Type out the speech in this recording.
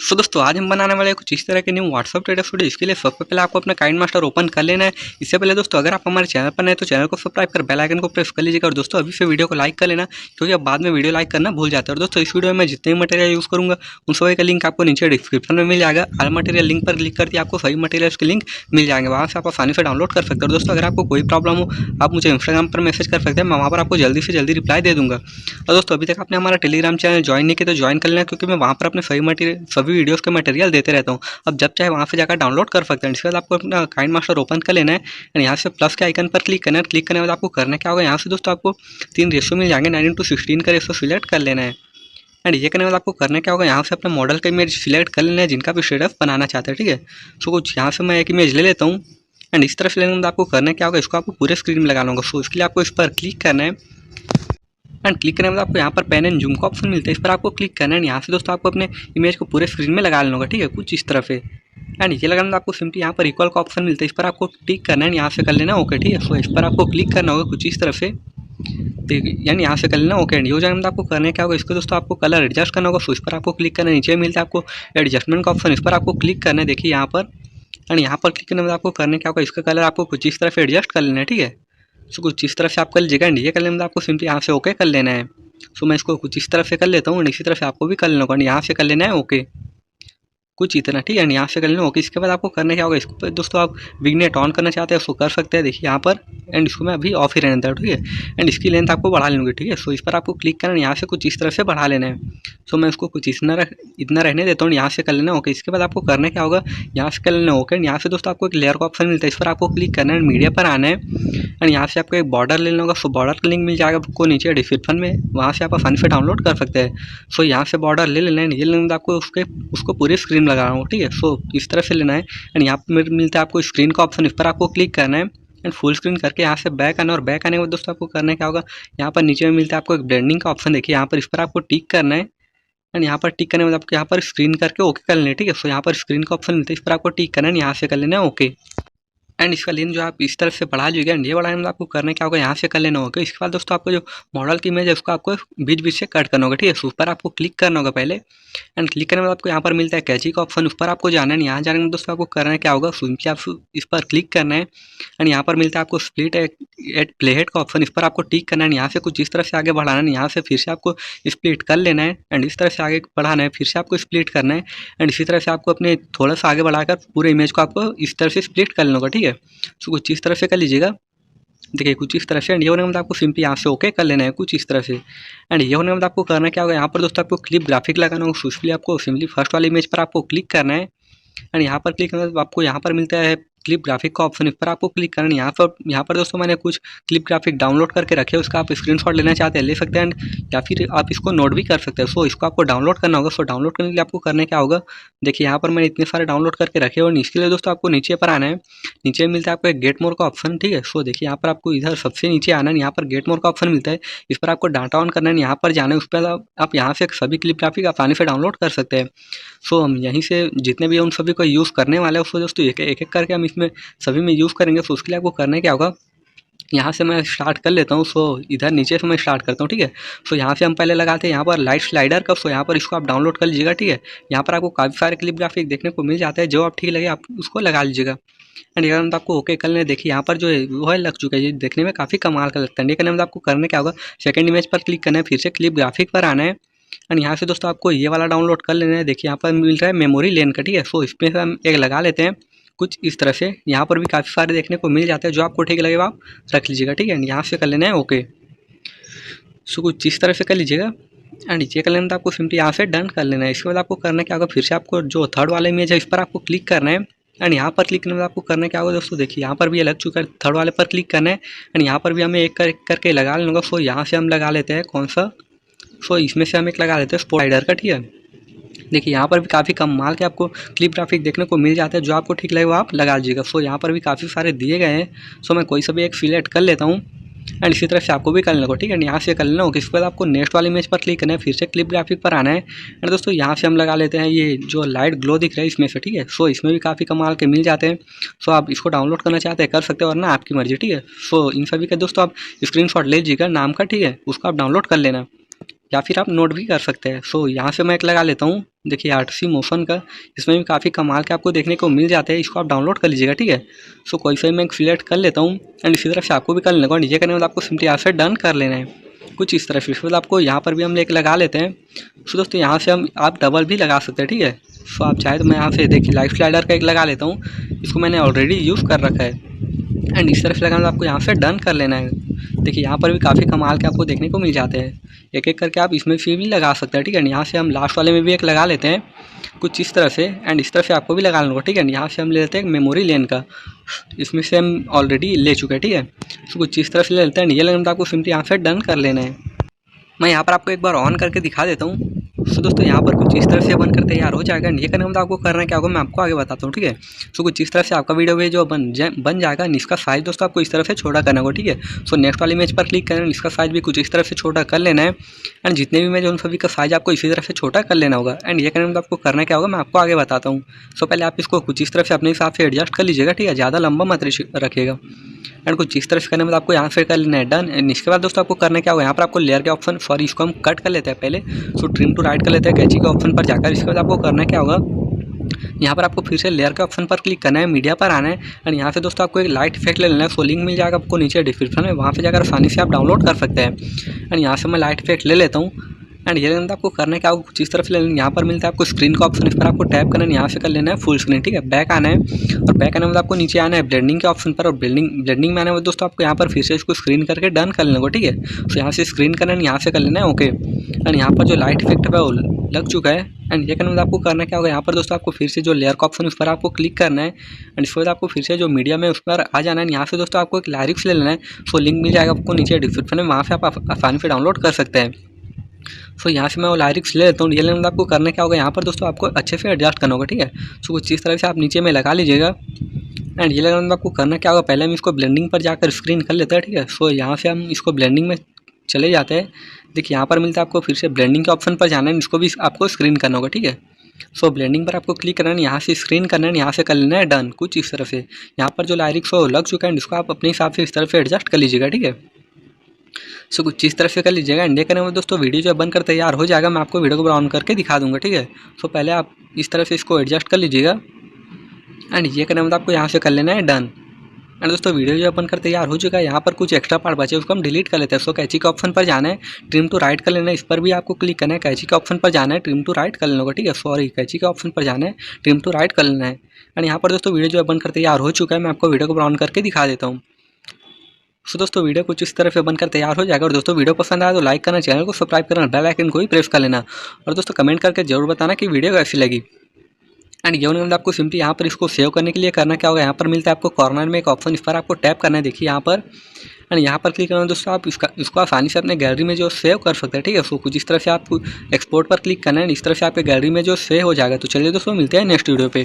दोस्तों आज हम बनाने वाले हैं कुछ इस तरह के न्यू व्हाट्सअप स्टेटस वीडियो। इसके लिए सबसे पहले आपको अपना काइनमास्टर ओपन कर लेना है। इससे पहले दोस्तों अगर आप हमारे चैनल पर नए तो चैनल को सब्सक्राइब कर बेल आइकन को प्रेस कर लीजिएगा और दोस्तों अभी से वीडियो को लाइक कर लेना, क्योंकि अब बाद में वीडियो लाइक करना भूल जाते हैं। और दोस्तों इस वीडियो में मैं जितने भी मटेरियल यूज़ करूँगा उन सभी का लिंक आपको नीचे डिस्क्रिप्शन में मिल जाएगा। ऑल मटेरियल लिंक पर क्लिक करके आपको सभी मटेरियल्स के लिंक मिल जाएंगे, वहाँ से आप आसानी से डाउनलोड कर सकते हो। दोस्तों अगर आपको कोई प्रॉब्लम हो आप मुझे इंस्टाग्राम पर मैसेज कर सकते हैं, मैं वहाँ पर आपको जल्दी से जल्दी रिप्लाई दे दूँगा। और दोस्तों अभी तक आपने हमारा टेलीग्राम चैनल ज्वाइन नहीं किया तो ज्वाइन कर लेना, क्योंकि मैं वहाँ पर अपने सभी वीडियोज़ के मटेरियल देते रहता हूँ। अब जब चाहे वहाँ से जाकर डाउनलोड कर सकते हैं। इसके बाद आपको अपना काइनमास्टर ओपन कर लेना है एंड यहाँ से प्लस के आइकन पर क्लिक करना है। क्लिक करने के बाद आपको करना क्या होगा, यहाँ से दोस्तों आपको 3 रेशियो मिल जाएंगे, 9:16 का रेशियो सिलेक्ट कर लेना है। एंड ये करने के बाद आपको करना क्या होगा, यहाँ से अपने मॉडल का इमेज सिलेक्ट कर लेना है जिनका भी स्टेटस बनाना चाहते हैं। ठीक है, सो कुछ यहाँ से मैं एक इमेज ले लेता हूँ एंड इस तरह से लेने के बाद आपको करना क्या होगा, इसको आपको पूरे स्क्रीन में लगा लूँगा। सो इसके लिए आपको इस पर क्लिक करना है एंड क्लिक करने के बाद आपको यहाँ पर पेन एंड जूम का ऑप्शन मिलता है, इस पर आपको क्लिक करना है। यहाँ से दोस्तों आपको अपने इमेज को पूरे स्क्रीन में लगा लेना होगा। ठीक है, कुछ इस तरह से एंड ये लगाने में आपको सिंपली यहाँ पर इक्वल का ऑप्शन मिलता है, इस पर आपको क्लिक करना है, यहाँ से कर लेना ओके। ठीक है, सो इस पर आपको क्लिक करना होगा कुछ इस तरह से, यानी यहाँ से कर लेना ओके। एंड ये जाने में आपको करने क्या होगा, इसको दोस्तों आपको कलर एडजस्ट करना होगा। सो इस पर आपको क्लिक करना है, नीचे मिलता है आपको एडजस्टमेंट का ऑप्शन, इस पर आपको क्लिक करना है। देखिए यहाँ पर एंड यहाँ पर क्लिक करने में आपको करने क्या होगा, इसका कलर आपको कुछ इस तरह से एडजस्ट कर लेना है। ठीक है, सो कुछ इस तरह से आप कर लीजिएगा एंड ये करने में आपको सिंपली यहाँ से ओके कर लेना है। सो मैं इसको कुछ इस तरह से कर लेता हूँ एंड इसी तरह से आपको भी कर लेना होगा, यहाँ से कर लेना है ओके, कुछ इतना। ठीक है, यहाँ से कर लेना ओके। इसके बाद आपको करना क्या होगा, इसको दोस्तों आप विग्नेट ऑन करना चाहते हैं उसको कर सकते हैं, देखिए यहाँ पर एंड इसको मैं अभी ऑफ ही रहने देता हूँ। ठीक है, एंड इसकी लेंथ आपको बढ़ा लूँगी। ठीक है, सो इस पर आपको क्लिक करना है, यहाँ से कुछ इस तरह से बढ़ा लेना है। सो मैं इसको कुछ इतना रहने देता हूँ, यहाँ से कर लेना ओके। इसके बाद आपको करना क्या होगा, यहाँ से कर लेना ओके। यहाँ से दोस्तों आपको एक लेयर का ऑप्शन मिलता है, इस पर आपको क्लिक करना है, मीडिया पर आना है एंड यहाँ से आपको एक बॉर्डर ले लेना होगा। सो बॉर्डर का लिंक मिल जाएगा आपको नीचे डिस्क्रिप्शन में, वहाँ से आप आसानी से डाउनलोड कर सकते हैं। सो यहाँ से बॉर्डर ले लेना है, ये लेने आपको उसको पूरी स्क्रीन लगा रहा हूँ। ठीक है, सो इस तरह से लेना है एंड यहाँ पर मिलता है आपको स्क्रीन का ऑप्शन, इस पर आपको क्लिक करना है एंड फुल स्क्रीन करके यहाँ से बैक आना। और बैक आने के बाद दोस्तों आपको करना क्या होगा, यहाँ पर नीचे में मिलता है आपको एक ब्लेंडिंग का ऑप्शन, देखिए यहाँ पर इस पर आपको टिक करना है एंड यहाँ पर टिक करने के बाद आपको यहाँ पर स्क्रीन करके ओके कर लेना है। ठीक है, सो यहाँ पर स्क्रीन का ऑप्शन मिलता है, इस पर आपको टिक करना है, यहाँ से कर लेना है ओके। एंड इसका लेंथ जो आप इस तरह से बढ़ा लीजिएगा एंड ये बढ़ाने में आपको करना क्या होगा, यहाँ से कर लेना होगा। इसके बाद दोस्तों आपको जो मॉडल की इमेज है उसको आपको बीच बीच से कट करना होगा। ठीक है, उस पर आपको क्लिक करना होगा पहले एंड क्लिक करने के बाद आपको यहाँ पर मिलता है कैची का ऑप्शन, उस पर आपको जाना है। यहाँ जाने में दोस्तों आपको करना क्या होगा, सिंपली आप इस पर क्लिक करना है एंड यहाँ पर मिलता है आपको स्प्लिट एट प्लेहेड का ऑप्शन, इस पर आपको टिक करना है। यहाँ से कुछ इस तरह से आगे बढ़ाना है, यहाँ से फिर से आपको स्प्लिट कर लेना है एंड इस तरह से आगे बढ़ाना है, फिर से आपको स्प्लिट करना है एंड इसी तरह से आपको अपने थोड़ा सा आगे बढ़ाकर पूरे इमेज को आपको इस तरह से स्प्लिट कर लेना होगा। ठीक है, सो कुछ इस तरह से कर लीजिएगा, देखिए कुछ इस तरह से। एंड ये होने के बाद आपको सिंपली यहाँ से ओके कर लेना है कुछ इस तरह से। एंड ये होने के बाद आपको करना क्या होगा, यहाँ पर दोस्तों आपको क्लिप ग्राफिक लगाना होगा। सिंपली आपको सिंपली फर्स्ट वाली इमेज पर आपको क्लिक करना है एंड यहाँ पर क्लिक करने के बाद आपको यहाँ पर मिलता है क्लिप ग्राफिक का ऑप्शन, इस पर आपको क्लिक करना है। यहाँ पर दोस्तों मैंने कुछ क्लिप ग्राफिक डाउनलोड करके रखे हैं, उसका आप स्क्रीनशॉट लेना चाहते हैं ले सकते हैं एंड या फिर आप इसको नोट भी कर सकते हैं। सो इसको आपको डाउनलोड करना होगा। सो डाउनलोड करने के लिए आपको करना क्या होगा, देखिए यहाँ पर मैंने इतने सारे डाउनलोड करके रखे हैं और इसके लिए दोस्तों आपको नीचे पर आना है। नीचे मिलता है आपको एक गेट मोर का ऑप्शन। ठीक है, सो देखिए यहाँ पर आपको इधर सबसे नीचे आना है, यहाँ पर गेट मोर का ऑप्शन मिलता है, इस पर आपको डाटा ऑन करना है, यहाँ पर जाना है, उस पर आप यहाँ से सभी क्लिप ग्राफिक आसानी से डाउनलोड कर सकते हैं। सो हम यहीं से जितने भी उन सभी को यूज़ करने वाले हैं उसको दोस्तों एक एक करके हम इसमें सभी में यूज़ करेंगे। तो उसके लिए आपको करना क्या होगा, यहाँ से मैं स्टार्ट कर लेता हूँ। सो इधर नीचे से मैं स्टार्ट करता हूँ। ठीक है, सो यहाँ से हम पहले लगाते हैं यहाँ पर लाइट स्लाइडर का। सो यहाँ पर इसको आप डाउनलोड कर लीजिएगा। ठीक है, यहाँ पर आपको काफ़ी सारे क्लिप ग्राफिक देखने को मिल जाते हैं, जो आप ठीक लगे आप उसको लगा लीजिएगा। एंड ये आपको ओके कर लें, देखिए यहाँ पर जो है वो है लग चुका है, ये देखने में काफ़ी कमाल का लगता है। ये करने में आपको करना क्या होगा, सेकंड इमेज पर क्लिक करना है, फिर से क्लिप ग्राफिक पर आना है एंड यहाँ से दोस्तों आपको ये वाला डाउनलोड कर लेना है। देखिए यहाँ पर मिल रहा है मेमोरी लेन का। ठीक है, सो इसमें से हम एक लगा लेते हैं कुछ इस तरह से। यहाँ पर भी काफ़ी सारे देखने को मिल जाते हैं, जो आपको ठीक लगेगा आप रख लीजिएगा। ठीक है, यहाँ से कर लेना है ओके। सो कुछ इस तरह से कर लीजिएगा एंड नीचे कर लेना, तो आपको सिंपली यहाँ से डन कर लेना है। इसके बाद आपको करना क्या होगा, फिर से आपको जो थर्ड वाला इमेज है इस पर आपको क्लिक करना है एंड यहाँ पर क्लिक करने में आपको करना क्या होगा दोस्तों, देखिए यहाँ पर भी ये लग चुका है, थर्ड वाले पर क्लिक करना है एंड यहाँ पर भी हमें एक करके लगा लेना होगा। सो यहाँ से हम लगा लेते हैं कौन सा, सो इसमें से हम एक लगा लेते हैं स्पोर्ट राइडर का। ठीक है, देखिए यहाँ पर भी काफ़ी कमाल के आपको क्लिप ग्राफिक देखने को मिल जाते हैं, जो आपको ठीक लगे वो आप लगा लीजिएगा। सो यहाँ पर भी काफ़ी सारे दिए गए हैं, सो मैं कोई सा भी एक सिलेक्ट कर लेता हूँ एंड इसी तरह से आपको भी कर लेना होगा। ठीक है, यहाँ से कर लेना होगा। इसके बाद आपको नेक्स्ट वाली इमेज पर क्लिक करना है, फिर से क्लिप ग्राफिक पर आना है एंड दोस्तों यहाँ से हम लगा लेते हैं ये जो लाइट ग्लो दिख रहा है इसमें से। ठीक है, सो इसमें भी काफ़ी कमाल के मिल जाते हैं। सो आप इसको डाउनलोड करना चाहते हैं कर सकते हैं, वरना आपकी मर्जी। ठीक है, सो इन सभी का दोस्तों आप स्क्रीनशॉट ले लीजिएगा नाम का। ठीक है, उसको आप डाउनलोड कर लेना या फिर आप नोट भी कर सकते हैं। सो यहाँ से मैं एक लगा लेता हूँ, देखिए आर्टिसी मोशन का, इसमें भी काफ़ी कमाल के आपको देखने को मिल जाते हैं। इसको आप डाउनलोड कर लीजिएगा, ठीक है। सो कोई सा मैं एक सिलेक्ट कर लेता हूँ एंड इसी तरह से आपको भी कर लेना और नीचे करने में आपको सिंपली यहाँ से डन कर लेना है कुछ इस तरह से। फिर आपको यहाँ पर भी हम एक लगा लेते हैं। सो दोस्तों यहाँ से हम आप डबल भी लगा सकते हैं, ठीक है। सो आप चाहे तो मैं यहाँ से देखिए लाइफ स्लाइडर का एक लगा लेता हूँ, इसको मैंने ऑलरेडी यूज़ कर रखा है एंड इस तरह से लगाना आपको यहाँ से डन कर लेना है। देखिए यहाँ पर भी काफ़ी कमाल के आपको देखने को मिल जाते हैं, एक एक करके आप इसमें फिर भी लगा सकते हैं, ठीक है। यहाँ से हम लास्ट वाले में भी एक लगा लेते हैं कुछ इस तरह से एंड इस तरह से आपको भी लगा लेना होगा, ठीक है। यहाँ से हम ले लेते हैं मेमोरी लेन का, इसमें से हम ऑलरेडी ले चुके हैं, ठीक है। तो कुछ इस तरह से ले लेते हैं, ये लेन तो आपको सिंपली यहाँ से डन कर लेना है। मैं यहाँ पर आपको एक बार ऑन करके दिखा देता हूँ। सो दोस्तों यहाँ पर कुछ इस तरह से बनकर तैयार हो जाएगा। ये करने में तो आपको करना क्या होगा मैं आपको आगे बताता हूँ, ठीक है। सो कुछ इस तरह से आपका वीडियो भी जो बन जाएगा। इसका साइज दोस्तों आपको इस तरह से छोटा करना होगा, ठीक है। सो नेक्स्ट वाली इमेज पर क्लिक करना है, इसका साइज भी कुछ इस तरह से छोटा कर लेना है एंड जितने भी इमेज उन सभी का साइज आपको इसी तरह से छोटा कर लेना होगा एंड ये करने में तो आपको करना क्या होगा मैं आपको आगे बताता हूँ। सो पहले आप इसको कुछ इस तरह से अपने हिसाब से एडजस्ट कर लीजिएगा, ठीक है। ज़्यादा लंबा मत रखिएगा एंड कुछ इस तरह से करने में आपको यहाँ से कर लेना है डन। एंड इसके बाद दोस्तों आपको करना क्या होगा, यहाँ पर आपको लेयर के ऑप्शन, सॉरी इसको हम कट कर लेते हैं पहले। सो ट्रिम टू राइट कर लेते हैं कैंची के ऑप्शन पर जाकर। इसके बाद आपको करना क्या होगा, यहाँ पर आपको फिर से लेयर के ऑप्शन पर क्लिक करना है, मीडिया पर आना है एंड यहाँ से दोस्तों आपको एक लाइट इफेक्ट ले लेना है। सो लिंक मिल जाएगा आपको नीचे डिस्क्रिप्शन में, वहाँ पर जाकर आसानी से आप डाउनलोड कर सकते हैं एंड यहाँ से मैं लाइट इफेक्ट ले लेता हूँ एंड ये लेना आपको करना है क्या होगा कुछ इस तरफ ले लेना। यहाँ पर मिलता है आपको स्क्रीन का ऑप्शन, इस पर आपको टैप करना है, यहाँ से कर लेना है फुल स्क्रीन, ठीक है। बैक आना है और बैक आने में आपको नीचे आना है ब्लेंडिंग के ऑप्शन पर और ब्लेंडिंग में आने में दोस्तों आपको यहाँ पर फिर से इसको स्क्रीन करके डन कर लेना, ठीक है। तो यहाँ से स्क्रीन करना है, यहाँ से कर लेना है ओके एंड यहाँ पर जो लाइट इफेक्ट है वो लग चुका है एंड ये करने में आपको करना क्या होगा, यहाँ पर दोस्तों आपको फिर से जो लेयर का ऑप्शन उस पर आपको क्लिक करना है एंड इसके बाद आपको फिर से जो मीडिया में उस पर आ जाना है। यहाँ से दोस्तों आपको एक लिरिक्स ले लेना है। सो लिंक मिल जाएगा आपको नीचे डिस्क्रिप्शन में, वहाँ से आप आसानी से डाउनलोड कर सकते हैं। सो यहाँ से मैं वो लिरिक्स ले लेता हूँ। ये लेने में आपको करना क्या होगा, यहाँ पर दोस्तों आपको अच्छे से एडजस्ट करना होगा, ठीक है। सो कुछ इस तरह से आप नीचे में लगा लीजिएगा एंड ये लगाने में आपको करना क्या होगा, पहले हम इसको ब्लेंडिंग पर जाकर स्क्रीन कर लेते हैं, ठीक है। सो यहाँ से हम इसको ब्लेंडिंग में चले जाते हैं। देखिए यहाँ पर मिलता है आपको फिर से ब्लेंडिंग के ऑप्शन पर जाना है, इसको भी आपको स्क्रीन करना होगा, ठीक है। सो ब्लेंडिंग पर आपको क्लिक करना है, यहाँ से स्क्रीन करना है, यहाँ से कर लेना है डन कुछ इस तरह से। यहाँ पर जो लिरिक्स हो लग चुका है, इसको आप अपने हिसाब से इस तरह से एडजस्ट कर लीजिएगा, ठीक है। सो कुछ इस तरह से कर लीजिएगा। इंडिया करने में दोस्तों वीडियो जो बनकर तैयार हो जाएगा, मैं आपको वीडियो को ऑन करके दिखा दूंगा, ठीक है। सो पहले आप इस तरह से इसको एडजस्ट कर लीजिएगा एंड ये करने में आपको यहाँ से कर लेना है डन। एंड दोस्तों वीडियो जो बनकर तैयार हो चुका है, यहाँ पर कुछ एक्स्ट्रा पार्ट बचे उसको हम डिलीट कर लेते हैं। सो कैंची के ऑप्शन पर जाना है, ट्रिम टू राइट कर लेना है, इस पर भी आपको क्लिक करना है। कैंची के ऑप्शन पर जाना है, ट्रिम टू राइट कर लेना होगा, ठीक है। सॉरी कैंची के ऑप्शन पर जाना है, ट्रिम टू राइट कर लेना है एंड यहाँ पर दोस्तों वीडियो जो बनकर तैयार हो चुका है, मैं आपको वीडियो को ऑन करके दिखा देता हूँ। सो दोस्तों वीडियो कुछ इस तरह से बनकर तैयार हो जाएगा। और दोस्तों वीडियो पसंद आया तो लाइक करना, चैनल को सब्सक्राइब करना, बेल आइकन को भी प्रेस कर लेना और दोस्तों कमेंट करके जरूर बताना कि वीडियो कैसी लगी। एंड ये होने आपको सिंपली यहाँ पर इसको सेव करने के लिए करना क्या होगा, यहाँ पर मिलता है आपको कॉर्नर में एक ऑप्शन, इस पर आपको टैप करना है, देखिए यहाँ पर एंड यहाँ पर क्लिक करना दोस्तों आप इसको आसानी से अपने गैलरी में जो सेव कर सकते हैं, ठीक है। सो कुछ इस तरह से आप एक्सपोर्ट पर क्लिक करना है, इस तरह से आपके गैलरी में जो सेव हो जाएगा। तो चलिए दोस्तों मिलते हैं नेक्स्ट वीडियो पे।